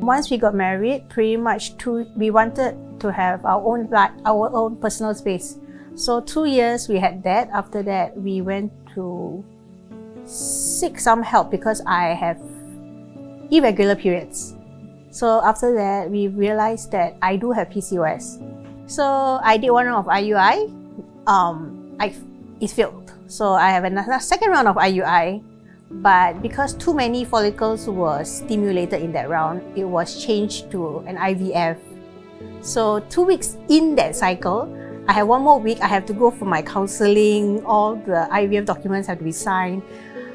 once we got married, pretty much we wanted to have our own personal space. So 2 years we had that. After that, we went to seek some help because I have irregular periods. So after that, we realized that I do have PCOS. So I did one round of IUI. It failed. So I have another second round of IUI. But because too many follicles were stimulated in that round, it was changed to an IVF. So 2 weeks in that cycle, I have 1 more week. I have to go for my counseling. All the IVF documents have to be signed.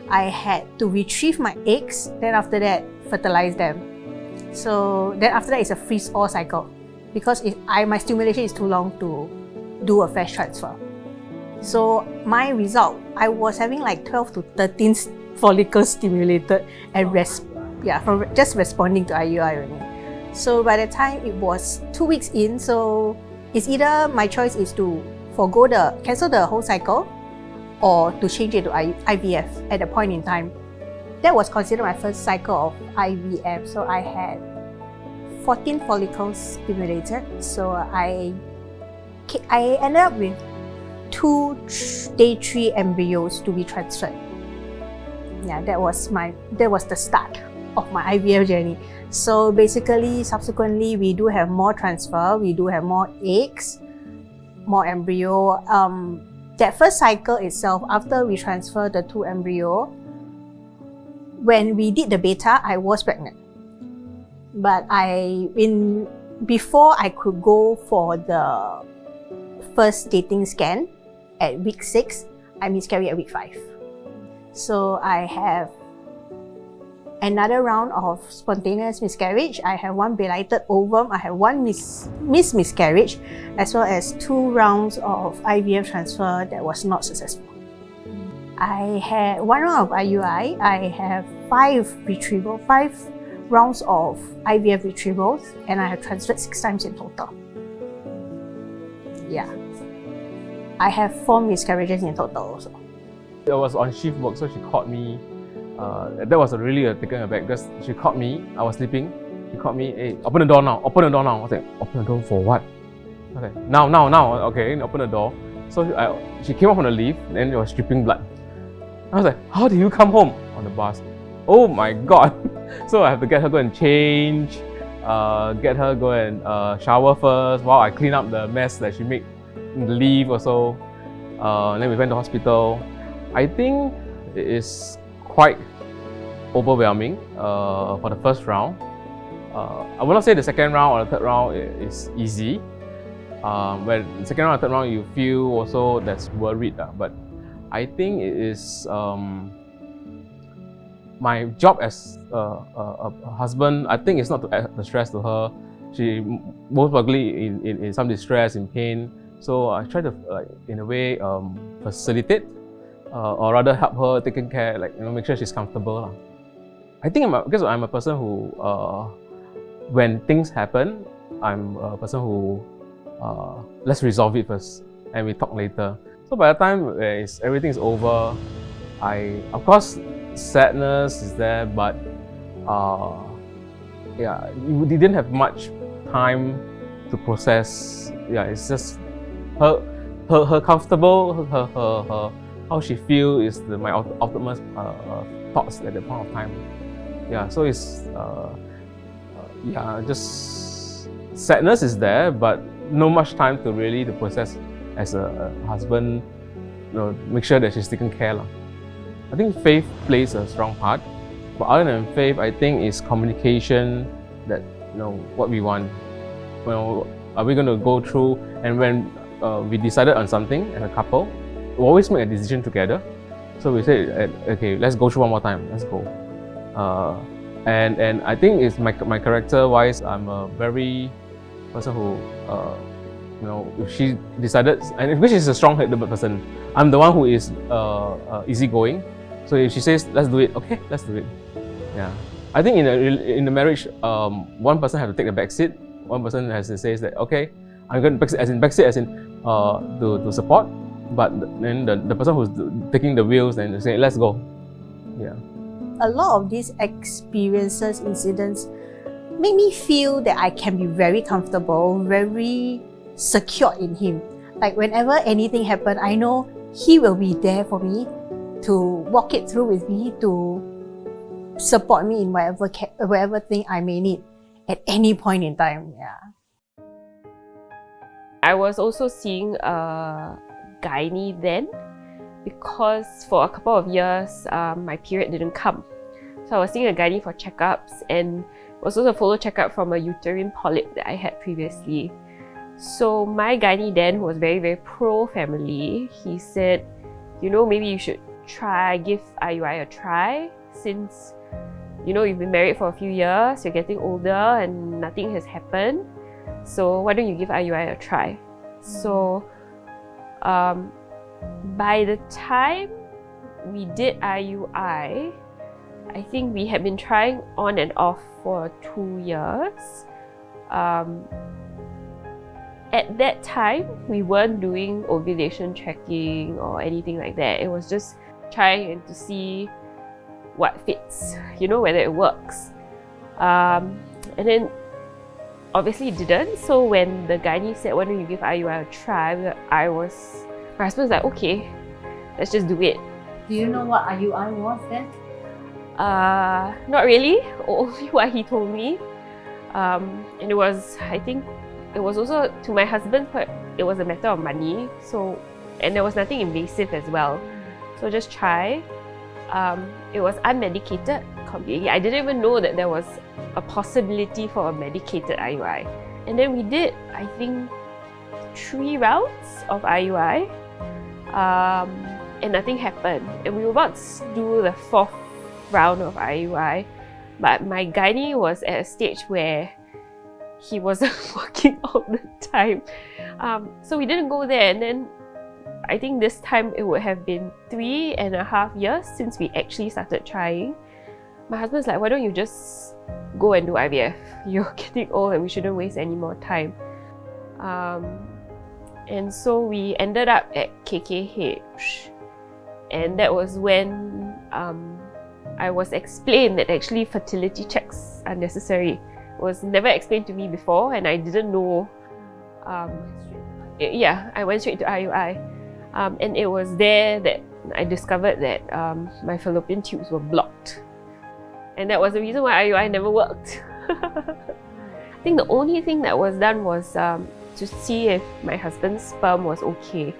I had to retrieve my eggs. Then after that, fertilize them. So then after that, it's a freeze-all cycle because my stimulation is too long to do a fresh transfer. So my result, I was having like 12 to 13 follicles stimulated and from just responding to IUI only. So by the time it was 2 weeks in, so it's either my choice is to cancel the whole cycle or to change it to IVF at the point in time. That was considered my first cycle of IVF. So I had 14 follicles stimulated. So I ended up with 2 day 3 embryos to be transferred. Yeah, that was the start of my IVF journey. So basically, subsequently, we do have more transfer, we do have more eggs, more embryo. That first cycle itself, after we transferred the 2 embryo, when we did the beta, I was pregnant. But before I could go for the first dating scan at week 6, I miscarried at week 5. So I have another round of spontaneous miscarriage. I have 1 belated ovum. I have 1 miscarriage, as well as 2 rounds of IVF transfer that was not successful. I had 1 round of IUI. I have 5 rounds of IVF retrievals, and I have transferred 6 times in total. Yeah. I have 4 miscarriages in total also. I was on shift work, so she called me. That was really a taken aback because she called me. I was sleeping. She called me. Hey, open the door now. Open the door now. I was like, open the door for what? I was like, now. Okay, open the door. So she came off on the lift, and then it was dripping blood. I was like, how did you come home on the bus? Oh my God! So I have to get her go and change, get her go and shower first while I clean up the mess that she made in the lift or so. Then we went to hospital. I think it is quite overwhelming for the first round. I will not say the second round or the third round is easy. When the second round or third round you feel also that's worried, but I think it is my job as a husband. I think it's not to add the stress to her. She most likely in some distress, in pain. So I try to in a way facilitate. Or rather help her taking care, make sure she's comfortable. I think because I'm a person who, when things happen, I'm a person who, let's resolve it first and we talk later. So by the time everything is over, of course, sadness is there, but we didn't have much time to process. Yeah, it's just her comfortable, her how she feels is my ultimate thoughts at that point of time. Yeah, so it's just sadness is there, but no much time to really to process as a husband. Make sure that she's taken care of. I think faith plays a strong part, but other than faith, I think is communication. That what we want. Are we going to go through? And when we decided on something as a couple, we always make a decision together. So we say, okay, let's go through one more time. Let's go. And I think it's my character-wise, I'm a very person who, if she decided, and which is a strong-headed person, I'm the one who is easygoing. So if she says, let's do it, okay, let's do it. Yeah. I think in the marriage, one person has to take the back seat. One person has to say that, okay, I'm going to back seat as in to support. But then the person who's taking the wheels and say, let's go. Yeah. A lot of these experiences, incidents, made me feel that I can be very comfortable, very secure in him. Like whenever anything happens, I know he will be there for me to walk it through with me, to support me in whatever thing I may need at any point in time. Yeah. I was also seeing a gynae then, because for a couple of years my period didn't come. So I was seeing a gynae for checkups, and was also a follow checkup from a uterine polyp that I had previously. So my gynae then, who was very, very pro-family, he said, you know, maybe you should give IUI a try, since, you know, you've been married for a few years, you're getting older and nothing has happened. So why don't you give IUI a try? So by the time we did IUI, I think we had been trying on and off for 2 years. At that time, we weren't doing ovulation tracking or anything like that. It was just trying to see what fits, you know, whether it works. And then obviously it didn't. So when the gynae said, why don't you give IUI a try, my husband was like, okay, let's just do it. Do you know what IUI was then? Not really, only what he told me. And it was, I think, it was also, to my husband, it was a matter of money. So, and there was nothing invasive as well. So just try. It was unmedicated completely. I didn't even know that there was a possibility for a medicated IUI. And then we did, I think, 3 rounds of IUI, and nothing happened. And we were about to do the 4th round of IUI, but my gynae was at a stage where he wasn't working all the time. So we didn't go there, and then I think this time it would have been 3.5 years since we actually started trying. My husband's like, why don't you just go and do IVF? You're getting old and we shouldn't waste any more time. And so we ended up at KKH, and that was when I was explained that actually fertility checks are necessary. It was never explained to me before, and I didn't know. I went straight to IUI. And it was there that I discovered that my fallopian tubes were blocked. And that was the reason why IUI never worked. I think the only thing that was done was to see if my husband's sperm was okay.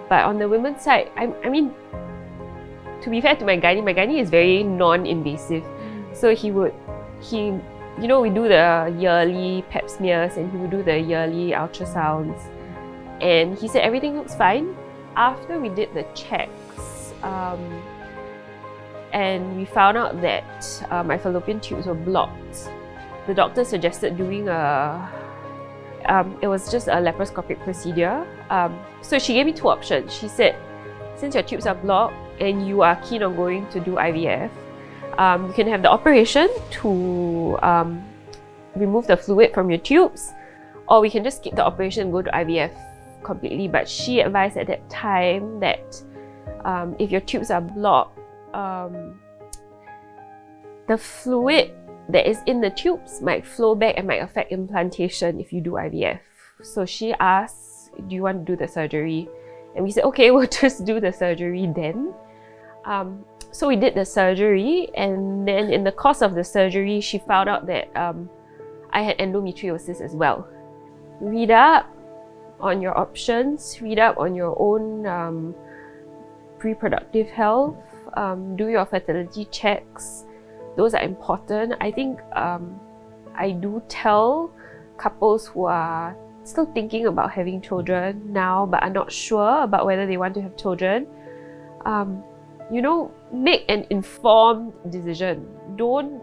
But on the women's side, I mean, to be fair to my gynae is very non-invasive. So you know, we do the yearly pap smears and he would do the yearly ultrasounds. And he said everything looks fine. After we did the checks, and we found out that my fallopian tubes were blocked, the doctor suggested doing it was just a laparoscopic procedure. So she gave me 2 options. She said, since your tubes are blocked and you are keen on going to do IVF, you can have the operation to remove the fluid from your tubes, or we can just skip the operation and go to IVF completely. But she advised at that time that if your tubes are blocked, the fluid that is in the tubes might flow back and might affect implantation if you do IVF. So she asked, do you want to do the surgery? And we said, okay, we'll just do the surgery then. So we did the surgery, and then in the course of the surgery, she found out that I had endometriosis as well. Read up on your options, read up on your own reproductive health, do your fertility checks. Those are important. I think I do tell couples who are still thinking about having children now but are not sure about whether they want to have children, you know, make an informed decision. Don't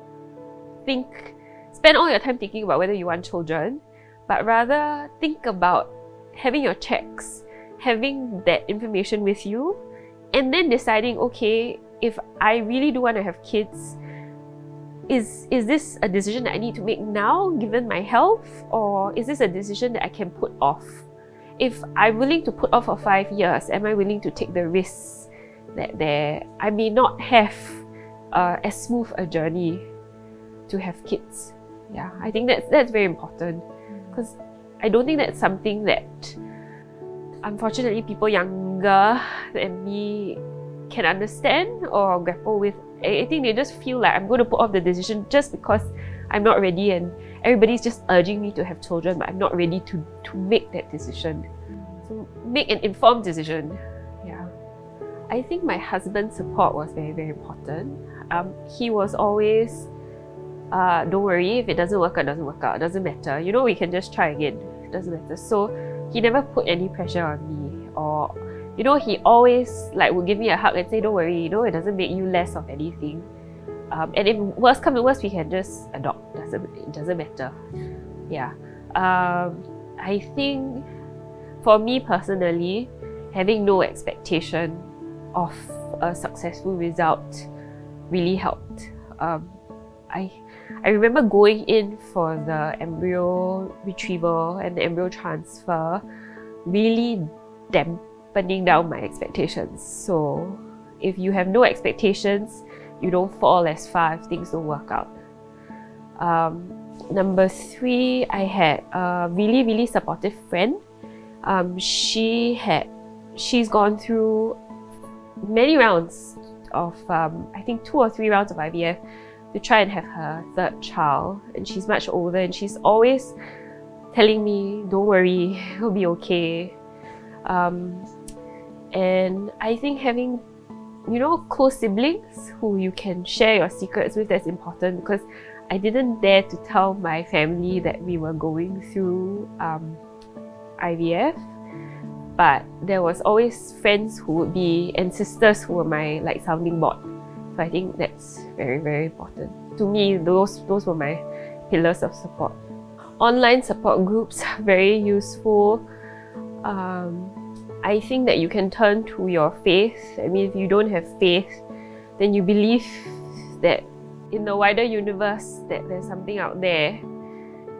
spend all your time thinking about whether you want children, but rather think about having your checks, having that information with you, and then deciding, okay, if I really do want to have kids, is this a decision that I need to make now given my health, or is this a decision that I can put off? If I'm willing to put off for 5 years, am I willing to take the risks that I may not have as smooth a journey to have kids? Yeah, I think that's very important, because I don't think that's something that, unfortunately, people younger than me can understand or grapple with. I think they just feel like I'm going to put off the decision just because I'm not ready, and everybody's just urging me to have children, but I'm not ready to make that decision. So make an informed decision. Yeah. I think my husband's support was very, very important. He was always, don't worry, if it doesn't work out, it doesn't work out. It doesn't matter. You know, we can just try again. It doesn't matter. So he never put any pressure on me, or, you know, he always like would give me a hug and say, don't worry, you know, it doesn't make you less of anything. And if worst comes to worst, we can just adopt. It doesn't matter. Yeah. I think for me personally, having no expectation of a successful result really helped. I remember going in for the embryo retrieval and the embryo transfer, really dampening down my expectations. So if you have no expectations, you don't fall as far if things don't work out. Number 3, I had a really, really supportive friend. She's gone through many rounds of, I think 2 or 3 rounds of IVF to try and have her 3rd child. And she's much older, and she's always telling me, don't worry, it'll be okay. And I think having, you know, close siblings who you can share your secrets with, that's important, because I didn't dare to tell my family that we were going through IVF, but there was always friends who would be, and sisters who were my like sounding board. So I think that's very, very important. To me, those were my pillars of support. Online support groups are very useful. I think that you can turn to your faith. I mean, if you don't have faith, then you believe that in the wider universe that there's something out there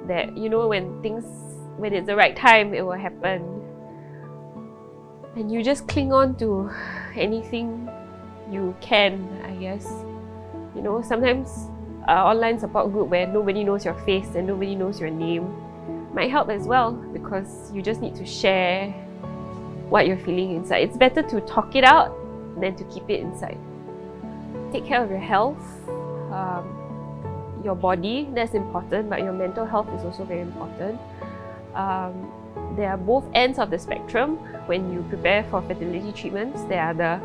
that, you know, when it's the right time, it will happen. And you just cling on to anything you can, I guess. You know, sometimes an online support group where nobody knows your face and nobody knows your name might help as well, because you just need to share what you're feeling inside. It's better to talk it out than to keep it inside. Take care of your health, your body, that's important, but your mental health is also very important. There are both ends of the spectrum. When you prepare for fertility treatments, there are the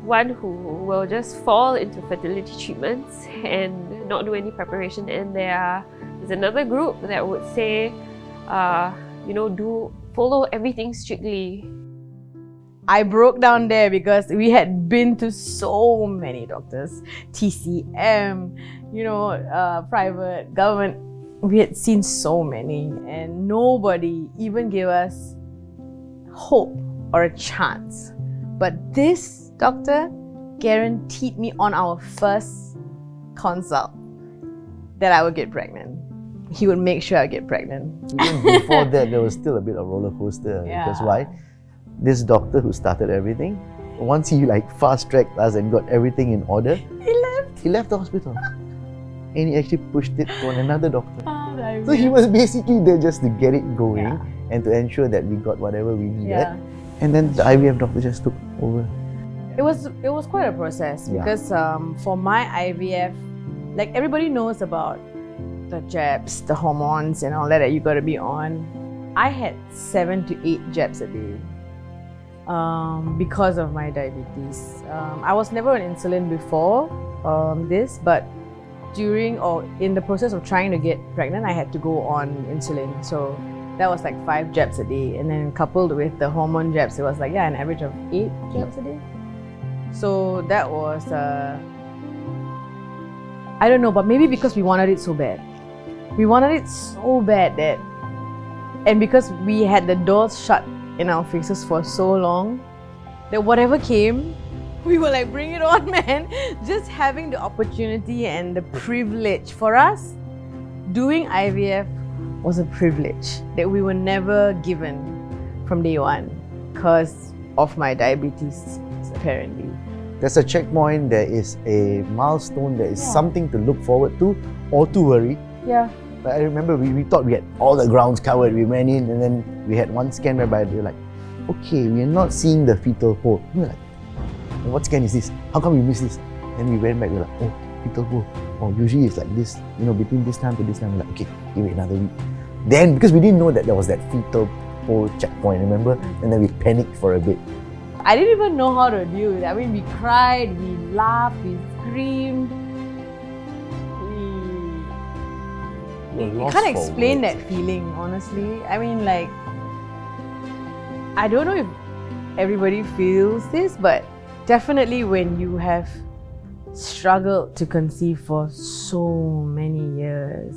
one who will just fall into fertility treatments and not do any preparation, and there's another group that would say, you know, follow everything strictly. I broke down there because we had been to so many doctors, TCM, you know, private, government. We had seen so many, and nobody even gave us hope or a chance. But this doctor guaranteed me on our first consult that I would get pregnant. He would make sure I get pregnant. Even before that, there was still a bit of roller coaster. Yeah. Because why? This doctor who started everything, once he like fast-tracked us and got everything in order, he left the hospital. And he actually pushed it to another doctor. So he was basically there just to get it going and to ensure that we got whatever we needed. Yeah. And then the IVF doctor just took over. It was quite a process because for my IVF, like everybody knows about the jabs, the hormones and all that you got to be on. I had 7 to 8 jabs a day because of my diabetes. I was never on insulin before this, but during or in the process of trying to get pregnant, I had to go on insulin. So that was like 5 jabs a day, and then coupled with the hormone jabs, it was like an average of 8 jabs a day. So that was I don't know, but maybe because we wanted it so bad. We wanted it so bad that, and because we had the doors shut in our faces for so long, that whatever came, we were like, bring it on, man. Just having the opportunity and the privilege for us, doing IVF was a privilege that we were never given from day one because of my diabetes, apparently. There's a checkpoint, there is a milestone, there is something to look forward to or to worry. Yeah. But I remember we thought we had all the grounds covered. We went in and then we had one scan whereby we were like, okay, we are not seeing the fetal hole. We were like, what scan is this? How come we missed this? Then we went back, we were like, oh, fetal hole. Oh, usually it's like this, between this time to this time. We're like, okay, give it another week. Then, because we didn't know that there was that fetal hole checkpoint, remember? And then we panicked for a bit. I didn't even know how to deal with it. I mean, we cried, we laughed, we screamed. I can't explain that feeling, honestly. I mean, like, I don't know if everybody feels this, but definitely when you have struggled to conceive for so many years,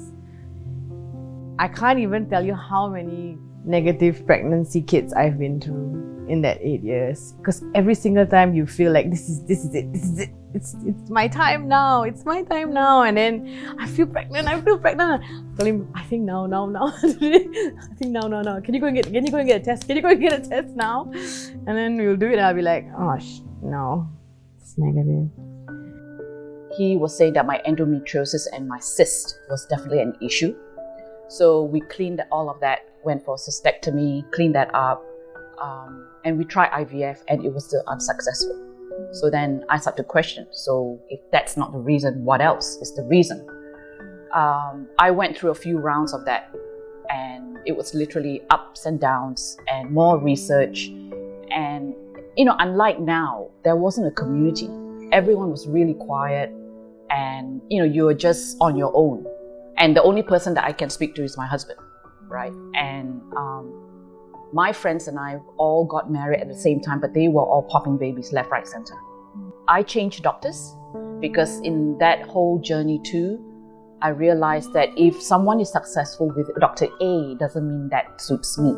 I can't even tell you how many negative pregnancy kits I've been through in that 8 years. Because every single time you feel like this is it. It's my time now. It's my time now. And then I feel pregnant. I tell him, I think now. I think now. Can you go and get a test? Can you go and get a test now? And then we'll do it and I'll be like, oh no. It's negative. He was saying that my endometriosis and my cyst was definitely an issue. So we cleaned all of that, went for cystectomy, cleaned that up, and we tried IVF and it was still unsuccessful. So then I started to question, so if that's not the reason, what else is the reason? I went through a few rounds of that and it was literally ups and downs and more research. And, unlike now, there wasn't a community. Everyone was really quiet and, you were just on your own. And the only person that I can speak to is my husband, right? And my friends and I all got married at the same time, but they were all popping babies left, right, center. I changed doctors because in that whole journey too, I realized that if someone is successful with Dr. A, doesn't mean that suits me.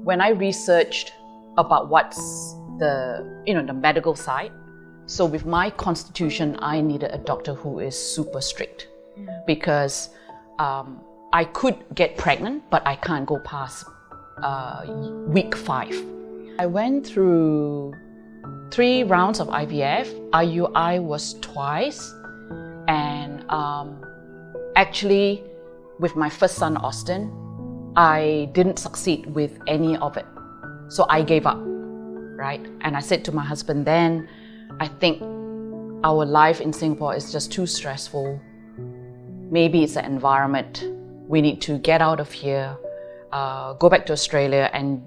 When I researched about what's the medical side, so with my constitution, I needed a doctor who is super strict because I could get pregnant, but I can't go past week 5. I went through 3 rounds of IVF. IUI was twice, and actually with my first son Austin, I didn't succeed with any of it, so I gave up, right? And I said to my husband then, I think our life in Singapore is just too stressful. Maybe it's the environment. We need to get out of here, go back to Australia and,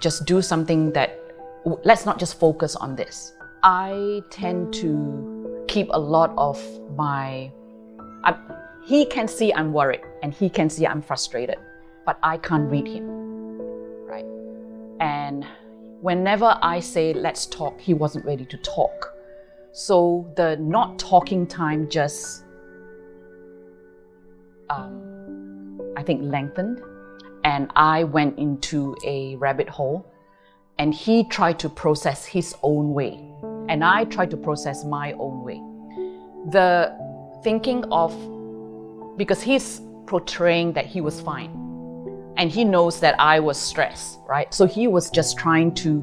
just do something that, let's not just focus on this. I tend to keep a lot of he can see I'm worried and he can see I'm frustrated, but I can't read him, right? And whenever I say, let's talk, he wasn't ready to talk. So the not talking time just, I think, lengthened. And I went into a rabbit hole and he tried to process his own way. And I tried to process my own way. The thinking of, because he's portraying that he was fine. And he knows that I was stressed, right? So he was just trying to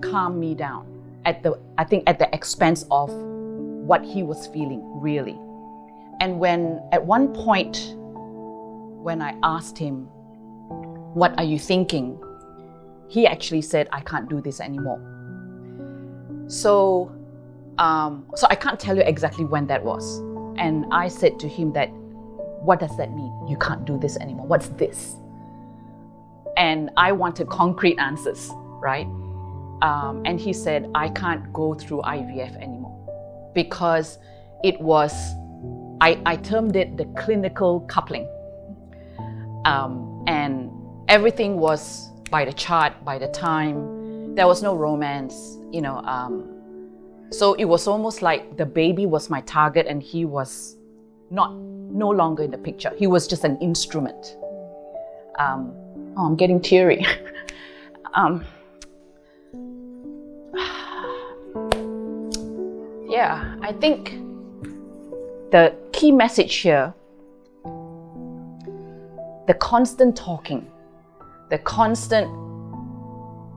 calm me down at the expense of what he was feeling, really. And when, at one point, when I asked him, what are you thinking? He actually said, I can't do this anymore. So I can't tell you exactly when that was. And I said to him that, what does that mean? You can't do this anymore. What's this? And I wanted concrete answers, right? And he said, I can't go through IVF anymore because it was, I termed it the clinical coupling. And everything was by the chart, by the time. There was no romance, so it was almost like the baby was my target and he was no longer in the picture. He was just an instrument. I'm getting teary. Yeah, I think the key message here, the constant talking,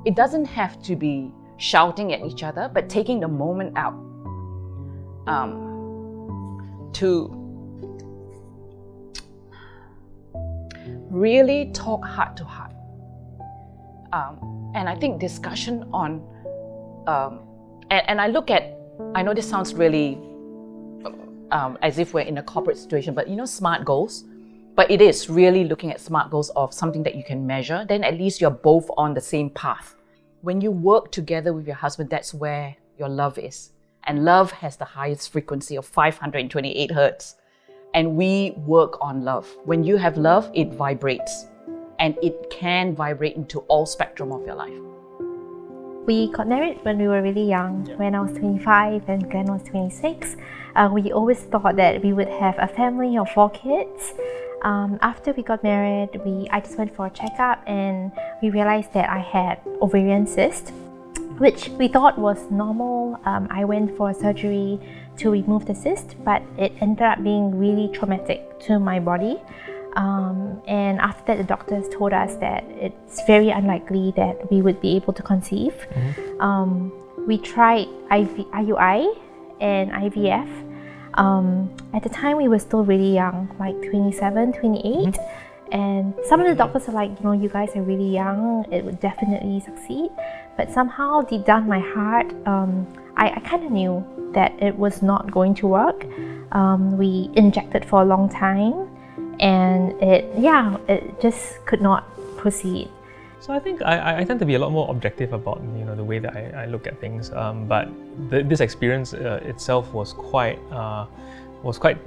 it doesn't have to be shouting at each other, but taking the moment out to really talk heart to heart. And I think discussion on, and I know this sounds really as if we're in a corporate situation, but SMART goals. But it is really looking at SMART goals of something that you can measure, then at least you're both on the same path. When you work together with your husband, that's where your love is. And love has the highest frequency of 528 hertz. And we work on love. When you have love, it vibrates. And it can vibrate into all spectrum of your life. We got married when we were really young. When I was 25 and Glenn was 26. We always thought that we would have a family of 4 kids. After we got married, I just went for a checkup and we realized that I had ovarian cyst, which we thought was normal. I went for surgery to remove the cyst, but it ended up being really traumatic to my body. And after that, the doctors told us that it's very unlikely that we would be able to conceive. We tried IUI and IVF. At the time, we were still really young, like 27, 28. And some of the doctors are like, you guys are really young, it would definitely succeed. But somehow, deep down my heart, I kind of knew that it was not going to work. We injected for a long time, and it just could not proceed. So I think I tend to be a lot more objective about the way that I look at things. But this experience itself was quite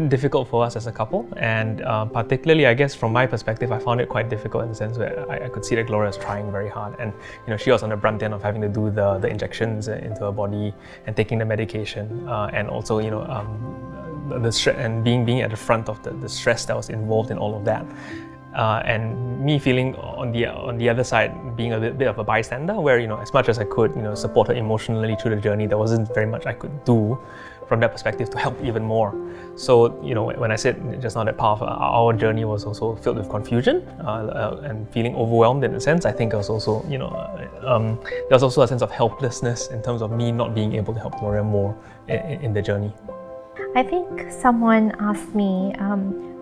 difficult for us as a couple, and particularly, I guess, from my perspective, I found it quite difficult in the sense where I could see that Gloria was trying very hard, and she was on the brunt end of having to do the injections into her body and taking the medication, and also the stress and being at the front of the stress that was involved in all of that. And me feeling on the other side, being a bit of a bystander, where as much as I could support her emotionally through the journey, there wasn't very much I could do from that perspective to help even more. So when I said just now that part of our journey was also filled with confusion and feeling overwhelmed in a sense, I think it was also there was also a sense of helplessness in terms of me not being able to help Gloria more in the journey. I think someone asked me,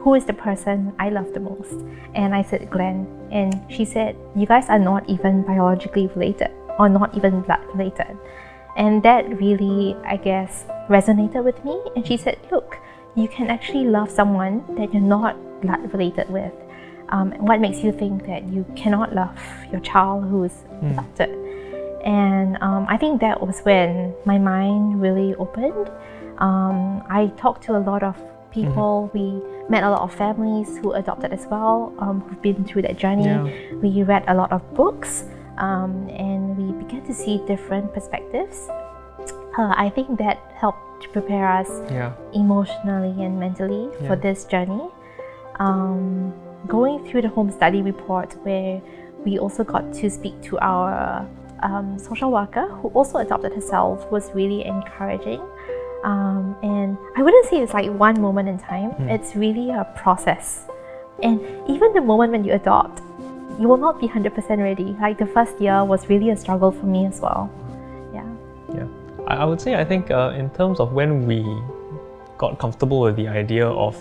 who is the person I love the most? And I said, Glenn. And she said, you guys are not even biologically related or not even blood related. And that really, I guess, resonated with me. And she said, look, you can actually love someone that you're not blood related with. What makes you think that you cannot love your child who is adopted? And I think that was when my mind really opened. I talked to a lot of people. We met a lot of families who adopted as well, who've been through that journey. Yeah. We read a lot of books, and we began to see different perspectives. I think that helped to prepare us emotionally and mentally for this journey. Going through the home study report, where we also got to speak to our social worker, who also adopted herself, was really encouraging. And I wouldn't say it's like one moment in time, it's really a process. And even the moment when you adopt, you will not be 100% ready. Like the first year was really a struggle for me as well. Yeah. I would say, I think in terms of when we got comfortable with the idea of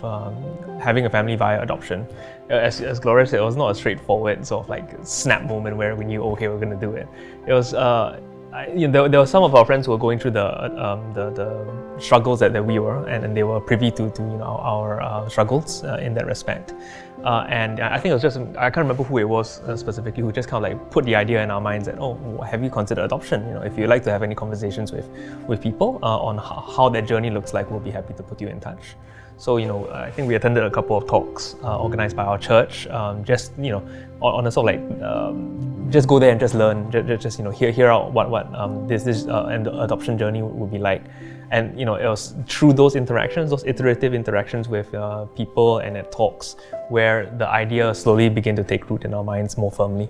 having a family via adoption, as Gloria said, it was not a straightforward sort of like snap moment where we knew, okay, we're going to do it. It was there were some of our friends who were going through the struggles that we were, and they were privy to our struggles in that respect. And I think it was just, I can't remember who it was specifically, who just kind of like put the idea in our minds that, oh, have you considered adoption? If you'd like to have any conversations with people on how that journey looks like, we'll be happy to put you in touch. So, I think we attended a couple of talks organized by our church, just, on a sort of like, just go there and just learn, just hear out what this and the adoption journey would be like. And, it was through those interactions, those iterative interactions with people and at talks, where the idea slowly began to take root in our minds more firmly.